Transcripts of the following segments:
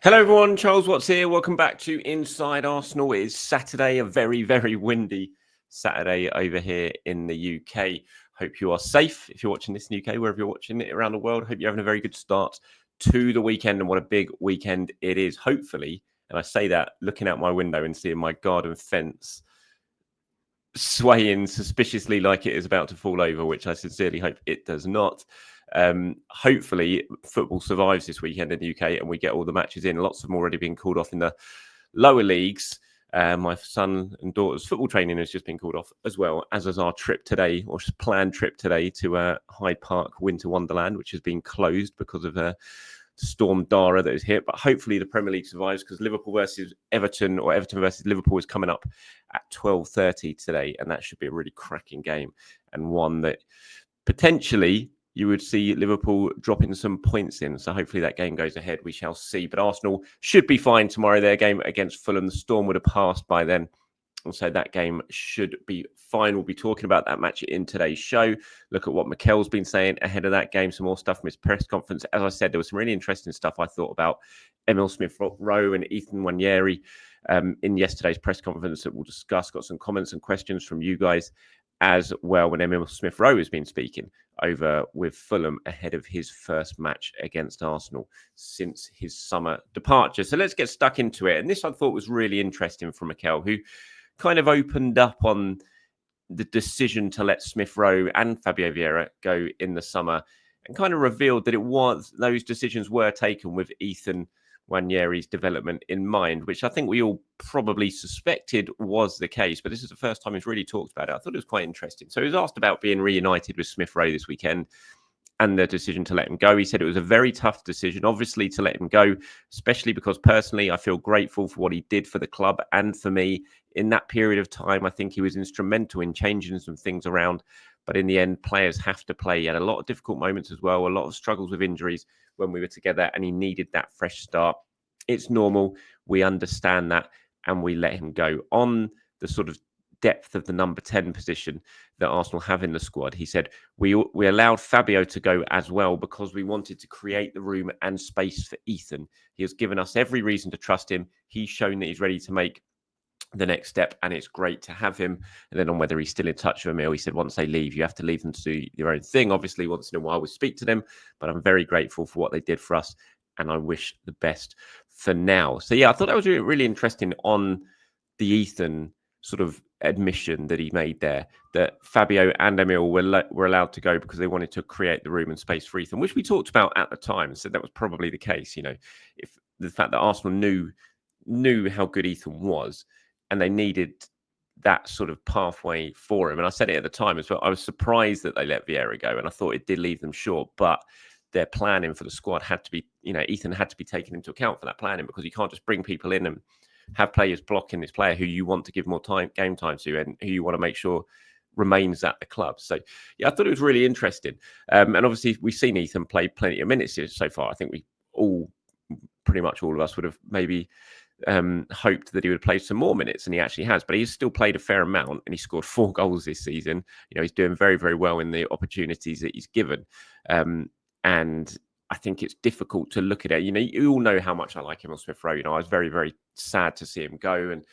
Hello everyone, Charles Watts here. Welcome back to Inside Arsenal. It is Saturday, a very, very windy Saturday over here in the UK. Hope you are safe if you're watching this in the UK, wherever you're watching it around the world. Hope you're having a very good start to the weekend, and what a big weekend it is. Hopefully, and I say that looking out my window and seeing my garden fence swaying suspiciously like it is about to fall over, which I sincerely hope it does not. Hopefully, football survives this weekend in the UK and we get all the matches in. Lots of them already been called off in the lower leagues. My son and daughter's football training has just been called off, as well as our trip today, or planned trip today, to Hyde Park Winter Wonderland, which has been closed because of Storm Dara that is hit. But hopefully the Premier League survives, because Liverpool versus Everton, or Everton versus Liverpool, is coming up at 12:30 today, and that should be a really cracking game, and one that potentially you would see Liverpool dropping some points in. So hopefully that game goes ahead. We shall see. But Arsenal should be fine tomorrow. Their game against Fulham, the Storm would have passed by then. And so that game should be fine. We'll be talking about that match in today's show. Look at what Mikel's been saying ahead of that game. Some more stuff from his press conference. As I said, there was some really interesting stuff I thought about Emile Smith Rowe and Ethan Nwaneri in yesterday's press conference that we'll discuss. Got some comments and questions from you guys as well, when Emile Smith Rowe has been speaking over with Fulham ahead of his first match against Arsenal since his summer departure. So let's get stuck into it. And this I thought was really interesting from Mikel, who kind of opened up on the decision to let Smith Rowe and Fabio Vieira go in the summer, and kind of revealed that those decisions were taken with Ethan Nwaneri's development in mind, which I think we all probably suspected was the case. But this is the first time he's really talked about it. I thought it was quite interesting. So he was asked about being reunited with Smith Rowe this weekend and the decision to let him go. He said it was a very tough decision, obviously, to let him go, especially because personally I feel grateful for what he did for the club and for me in that period of time. I think he was instrumental in changing some things around. But in the end, players have to play. He had a lot of difficult moments as well, a lot of struggles with injuries when we were together, and he needed that fresh start. It's normal. We understand that, and we let him go. On the sort of depth of the number 10 position that Arsenal have in the squad, he said, we allowed Fabio to go as well because we wanted to create the room and space for Ethan. He has given us every reason to trust him. He's shown that he's ready to make the next step, and it's great to have him. And then on whether he's still in touch with Emile, he said, once they leave, you have to leave them to do their own thing. Obviously, once in a while we speak to them, but I'm very grateful for what they did for us, and I wish the best for now. So yeah, I thought that was really, really interesting on the Ethan sort of admission that he made there, that Fabio and Emile were allowed to go because they wanted to create the room and space for Ethan, which we talked about at the time. So that was probably the case. You know, if the fact that Arsenal knew how good Ethan was, and they needed that sort of pathway for him. And I said it at the time as well. I was surprised that they let Vieira go, and I thought it did leave them short. But their planning for the squad had to be, Ethan had to be taken into account for that planning, because you can't just bring people in and have players blocking this player who you want to give more game time to, and who you want to make sure remains at the club. So yeah, I thought it was really interesting. And obviously we've seen Ethan play plenty of minutes here so far. I think pretty much all of us would have maybe hoped that he would play some more minutes, and he actually has. But he's still played a fair amount, and he scored 4 goals this season. He's doing very, very well in the opportunities that he's given. And I think it's difficult to look at it. You all know how much I like Emile Smith Rowe. I was very, very sad to see him go, and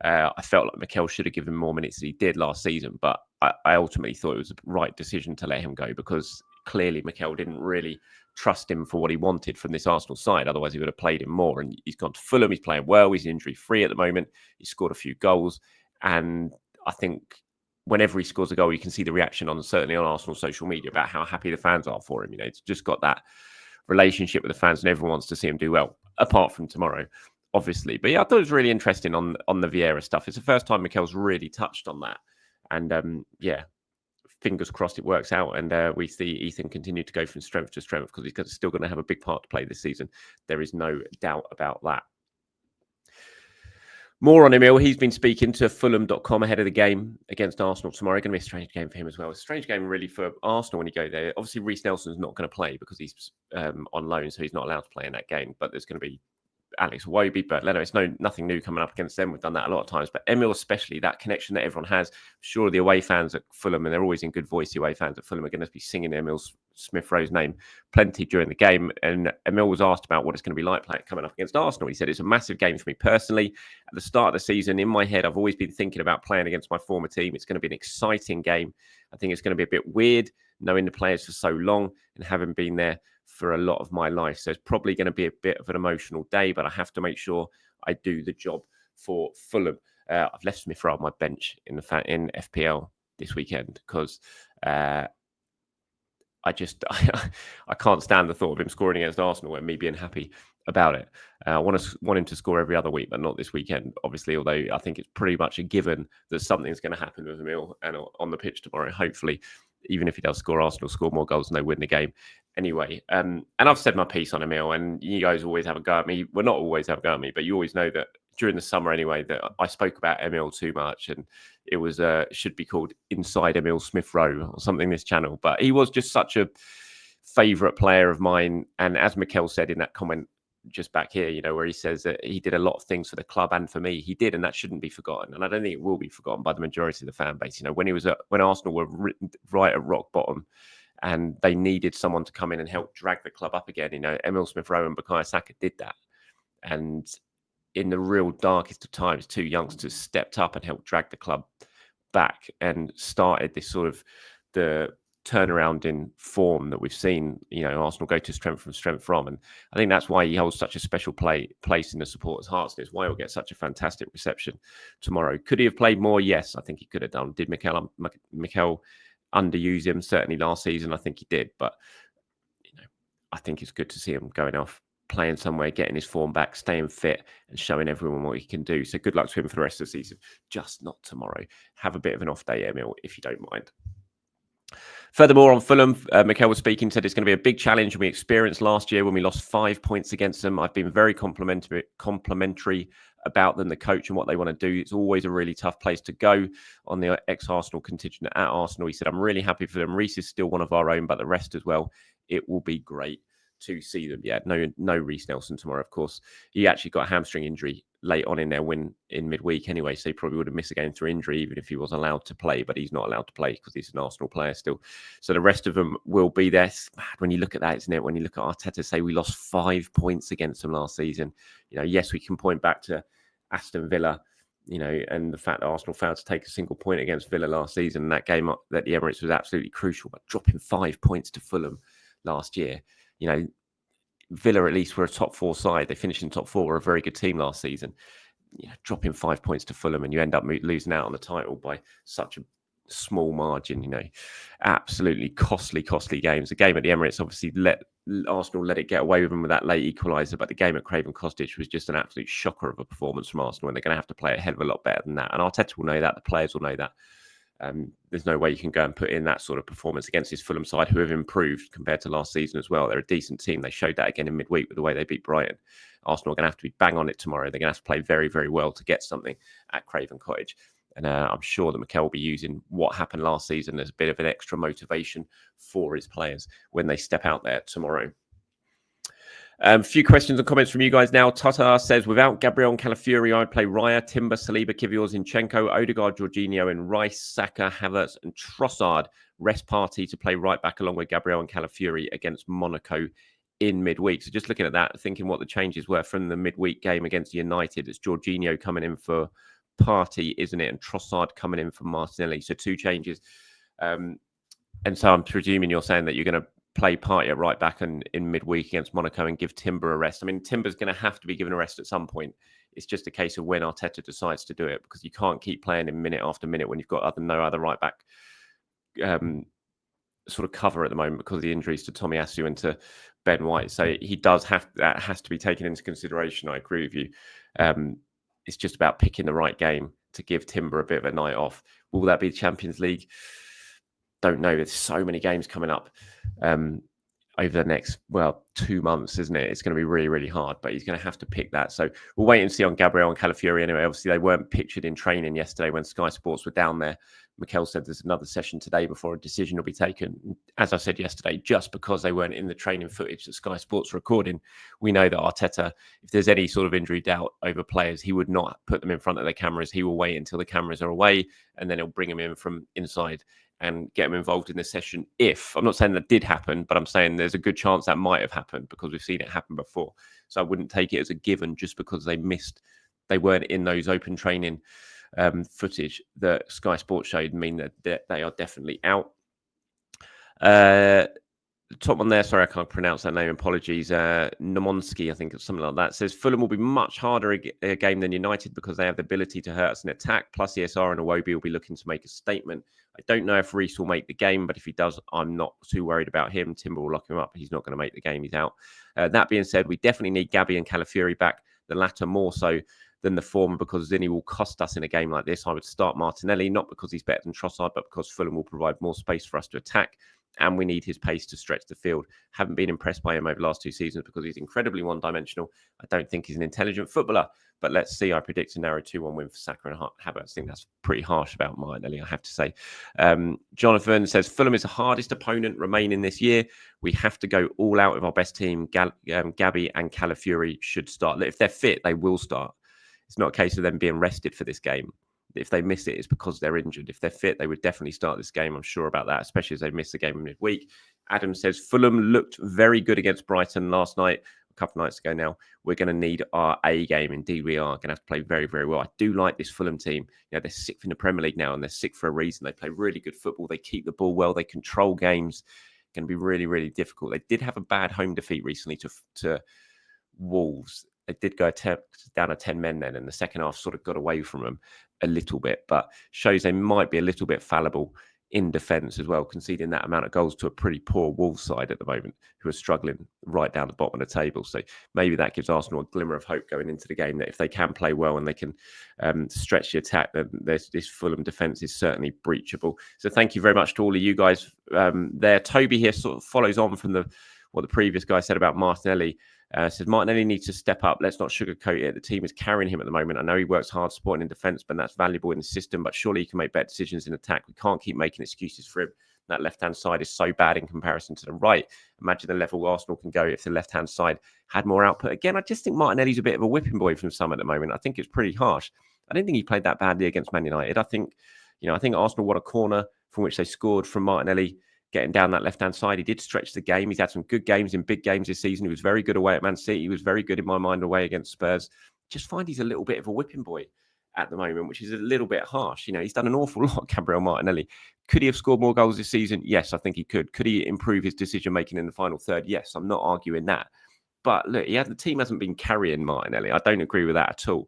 I felt like Mikel should have given him more minutes than he did last season. But I ultimately thought it was the right decision to let him go, because clearly Mikel didn't really trust him for what he wanted from this Arsenal side. Otherwise, he would have played him more. And he's gone to Fulham. He's playing well. He's injury-free at the moment. He scored a few goals. And I think whenever he scores a goal, you can see the reaction certainly on Arsenal social media about how happy the fans are for him. It's just got that relationship with the fans, and everyone wants to see him do well, apart from tomorrow, obviously. But yeah, I thought it was really interesting on the Vieira stuff. It's the first time Mikel's really touched on that. And yeah, fingers crossed it works out, and we see Ethan continue to go from strength to strength, because he's still going to have a big part to play this season. There is no doubt about that. More on Emile. He's been speaking to Fulham.com ahead of the game against Arsenal tomorrow. Going to be a strange game for him as well. It's a strange game really for Arsenal when you go there. Obviously, Reece Nelson's not going to play because he's on loan, so he's not allowed to play in that game. But there's going to be Alex Iwobi, Bert Leno. It's nothing new coming up against them. We've done that a lot of times. But Emile especially, that connection that everyone has. Sure, the away fans at Fulham, and they're always in good voice, the away fans at Fulham, are going to be singing Emile's Smith Rowe's name plenty during the game. And Emile was asked about what it's going to be like coming up against Arsenal. He said, it's a massive game for me personally. At the start of the season, in my head, I've always been thinking about playing against my former team. It's going to be an exciting game. I think it's going to be a bit weird knowing the players for so long and having been there for a lot of my life. So it's probably going to be a bit of an emotional day, but I have to make sure I do the job for Fulham. I've left Smith Rowe on my bench in FPL this weekend because I can't stand the thought of him scoring against Arsenal and me being happy about it. I want him to score every other week, but not this weekend, obviously, although I think it's pretty much a given that something's going to happen with Emile and on the pitch tomorrow, hopefully. Even if he does score, Arsenal score more goals and they win the game anyway. And I've said my piece on Emile, and you guys always have a go at me. Well, not always have a go at me, but you always know that during the summer anyway, that I spoke about Emile too much, and it was should be called Inside Emile Smith Rowe or something, this channel. But he was just such a favourite player of mine. And as Mikel said in that comment just back here, you know, where he says that he did a lot of things for the club and for me, he did, and that shouldn't be forgotten. And I don't think it will be forgotten by the majority of the fan base. You know, when Arsenal were right at rock bottom and they needed someone to come in and help drag the club up again, you know, Emile Smith Rowe and Bukayo Saka did that. And in the real darkest of times, two youngsters stepped up and helped drag the club back and started this sort of the turnaround in form that we've seen, you know, Arsenal go to strength from. And I think that's why he holds such a special place in the supporters' hearts, and it's why he'll get such a fantastic reception tomorrow. Could he have played more? Yes, I think he could have done. Did Mikel underuse him? Certainly last season, I think he did. But, you know, I think it's good to see him going off, playing somewhere, getting his form back, staying fit and showing everyone what he can do. So good luck to him for the rest of the season, just not tomorrow. Have a bit of an off day, Emile, if you don't mind. Furthermore, on Fulham, Mikel was speaking, said it's going to be a big challenge we experienced last year when we lost 5 points against them. I've been very complimentary about them, the coach, and what they want to do. It's always a really tough place to go on the ex-Arsenal contingent at Arsenal. He said, I'm really happy for them. Reece is still one of our own, but the rest as well. It will be great to see them. Yeah, no Reece Nelson tomorrow, of course. He actually got a hamstring injury late on in their win in midweek anyway, so he probably would have missed a game through injury even if he was allowed to play, but he's not allowed to play because he's an Arsenal player still. So the rest of them will be there. It's mad when you look at that, isn't it? When you look at Arteta say we lost 5 points against them last season. You know, yes, we can point back to Aston Villa, you know, and the fact that Arsenal failed to take a single point against Villa last season, and that game at the Emirates was absolutely crucial, but dropping 5 points to Fulham last year, you know, Villa at least were a top four side. They finished in top four, were a very good team last season. You know, dropping 5 points to Fulham and you end up losing out on the title by such a small margin, you know, absolutely costly games. The game at the Emirates obviously Arsenal let it get away with them with that late equaliser, but the game at Craven Cottage was just an absolute shocker of a performance from Arsenal, and they're going to have to play a hell of a lot better than that. And Arteta will know that, the players will know that. There's no way you can go and put in that sort of performance against this Fulham side, who have improved compared to last season as well. They're a decent team. They showed that again in midweek with the way they beat Brighton. Arsenal are going to have to be bang on it tomorrow. They're going to have to play very, very well to get something at Craven Cottage. And I'm sure that Mikel will be using what happened last season as a bit of an extra motivation for his players when they step out there tomorrow. A few questions and comments from you guys now. Tata says, without Gabriel and Calafiori, I'd play Raya, Timber, Saliba, Kivior, Zinchenko, Odegaard, Jorginho, and Rice, Saka, Havertz, and Trossard. Rest party to play right back along with Gabriel and Calafiori against Monaco in midweek. So just looking at that, thinking what the changes were from the midweek game against United. It's Jorginho coming in for Partey, isn't it? And Trossard coming in for Martinelli. So 2 changes. And so I'm presuming you're saying that you're going to play Partey at right back in midweek against Monaco and give Timber a rest. I mean, Timber's going to have to be given a rest at some point. It's just a case of when Arteta decides to do it, because you can't keep playing him minute after minute when you've got no other right back sort of cover at the moment because of the injuries to Tomiyasu and to Ben White. So he does that has to be taken into consideration. I agree with you. It's just about picking the right game to give Timber a bit of a night off. Will that be the Champions League? Don't know. There's so many games coming up over the next 2 months, isn't it? It's going to be really, really hard, but he's going to have to pick that. So we'll wait and see on Gabriel and Calafiori anyway. Obviously, they weren't pictured in training yesterday when Sky Sports were down there. Mikel said there's another session today before a decision will be taken. As I said yesterday, just because they weren't in the training footage that Sky Sports are recording, we know that Arteta, if there's any sort of injury doubt over players, he would not put them in front of the cameras. He will wait until the cameras are away, and then he'll bring them in from inside and get him involved in the session. If I'm not saying that did happen, but I'm saying there's a good chance that might have happened because we've seen it happen before. So I wouldn't take it as a given just because they weren't in those open training footage that Sky Sports showed mean that they are definitely out. The top one there, sorry, I can't pronounce that name. Apologies. Nomonsky, I think it's something like that. Says Fulham will be much harder a game than United because they have the ability to hurt us in attack. Plus, ESR and Iwobi will be looking to make a statement. I don't know if Reece will make the game, but if he does, I'm not too worried about him. Timber will lock him up. He's not going to make the game. He's out. That being said, we definitely need Gabby and Calafiori back. The latter more so than the former because Zinni will cost us in a game like this. I would start Martinelli, not because he's better than Trossard, but because Fulham will provide more space for us to attack. And we need his pace to stretch the field. Haven't been impressed by him over the last 2 seasons because he's incredibly one-dimensional. I don't think he's an intelligent footballer, but let's see. I predict a narrow 2-1 win for Saka and Havertz. I think that's pretty harsh about Martinelli, I have to say. Jonathan says, Fulham is the hardest opponent remaining this year. We have to go all out with our best team. Gabby and Calafiori should start. If they're fit, they will start. It's not a case of them being rested for this game. If they miss it, it's because they're injured. If they're fit, they would definitely start this game. I'm sure about that, especially as they missed the game in midweek. Adam says, Fulham looked very good against Brighton last night, a couple of nights ago now. We're going to need our A game. Indeed, we are going to have to play very, very well. I do like this Fulham team. You know, they're 6th in the Premier League now, and they're 6th for a reason. They play really good football. They keep the ball well. They control games. It's going to be really, really difficult. They did have a bad home defeat recently to Wolves. They did go down to 10 men then, and the second half sort of got away from them a little bit, but shows they might be a little bit fallible in defence as well, conceding that amount of goals to a pretty poor Wolves side at the moment, who are struggling right down the bottom of the table. So maybe that gives Arsenal a glimmer of hope going into the game that if they can play well and they can stretch the attack, then this Fulham defence is certainly breachable. So thank you very much to all of you guys there. Toby here sort of follows on from what the previous guy said about Martinelli. Says Martinelli needs to step up. Let's not sugarcoat it. The team is carrying him at the moment. I know he works hard supporting in defence, but that's valuable in the system. But surely he can make better decisions in attack. We can't keep making excuses for him. That left-hand side is so bad in comparison to the right. Imagine the level Arsenal can go if the left-hand side had more output. Again, I just think Martinelli's a bit of a whipping boy from some at the moment. I think it's pretty harsh. I don't think he played that badly against Man United. I think Arsenal won a corner from which they scored from Martinelli getting down that left-hand side. He did stretch the game. He's had some good games in big games this season. He was very good away at Man City. He was very good in my mind away against Spurs. Just find he's a little bit of a whipping boy at the moment, which is a little bit harsh. You know, he's done an awful lot, Gabriel Martinelli. Could he have scored more goals this season? Yes, I think he could. Could he improve his decision-making in the final third? Yes, I'm not arguing that. But look, the team hasn't been carrying Martinelli. I don't agree with that at all.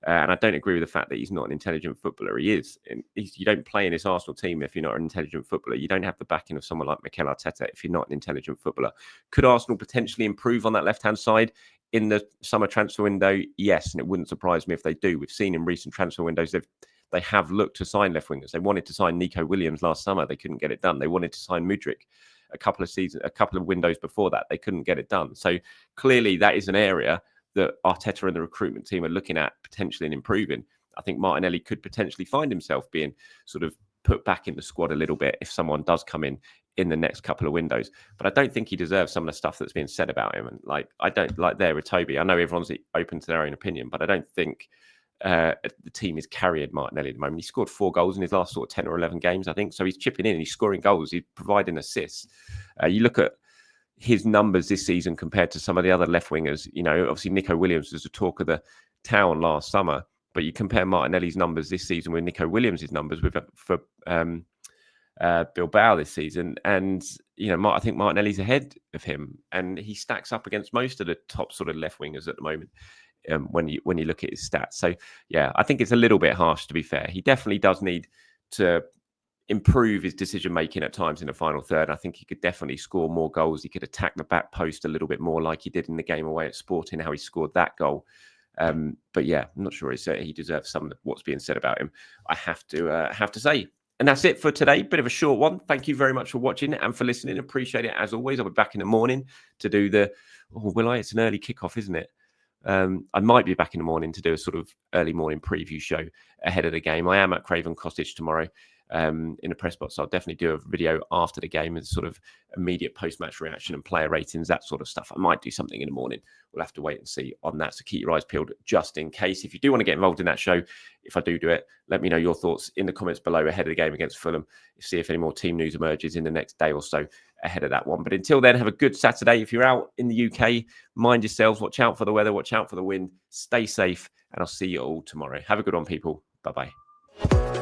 And I don't agree with the fact that he's not an intelligent footballer. He is. You don't play in this Arsenal team if you're not an intelligent footballer. You don't have the backing of someone like Mikel Arteta if you're not an intelligent footballer. Could Arsenal potentially improve on that left-hand side in the summer transfer window? Yes, and it wouldn't surprise me if they do. We've seen in recent transfer windows they have looked to sign left wingers. They wanted to sign Nico Williams last summer. They couldn't get it done. They wanted to sign Mudryk a couple of windows before that. They couldn't get it done. So clearly that is an area that Arteta and the recruitment team are looking at potentially and improving. I think Martinelli could potentially find himself being sort of put back in the squad a little bit if someone does come in the next couple of windows. But I don't think he deserves some of the stuff that's being said about him. And I don't like there with Toby. I know everyone's open to their own opinion, but I don't think the team is carrying Martinelli at the moment. He scored 4 goals in his last sort of 10 or 11 games, I think. So he's chipping in and he's scoring goals. He's providing assists. You look at his numbers this season compared to some of the other left wingers. You know, obviously Nico Williams was the talk of the town last summer, but you compare Martinelli's numbers this season with Nico Williams' numbers for Bilbao this season, and I think Martinelli's ahead of him, and he stacks up against most of the top sort of left wingers at the moment. When you look at his stats, so yeah, I think it's a little bit harsh, to be fair. He definitely does need to improve his decision making at times in the final third. I think he could definitely score more goals. He could attack the back post a little bit more, like he did in the game away at Sporting, how he scored that goal. But yeah, I'm not sure he deserves some of what's being said about him, I have to say. And that's it for today. Bit of a short one. Thank you very much for watching and for listening. Appreciate it as always. I'll be back in the morning to do it's an early kickoff, isn't it? I might be back in the morning to do a sort of early morning preview show ahead of the game. I am at Craven Cottage tomorrow. in the press box. So I'll definitely do a video after the game and sort of immediate post-match reaction and player ratings, that sort of stuff. I might do something in the morning. We'll have to wait and see on that. So keep your eyes peeled just in case. If you do want to get involved in that show, if I do it, let me know your thoughts in the comments below ahead of the game against Fulham. See if any more team news emerges in the next day or so ahead of that one. But until then, have a good Saturday. If you're out in the UK, mind yourselves, watch out for the weather, watch out for the wind, stay safe, and I'll see you all tomorrow. Have a good one, people. Bye-bye.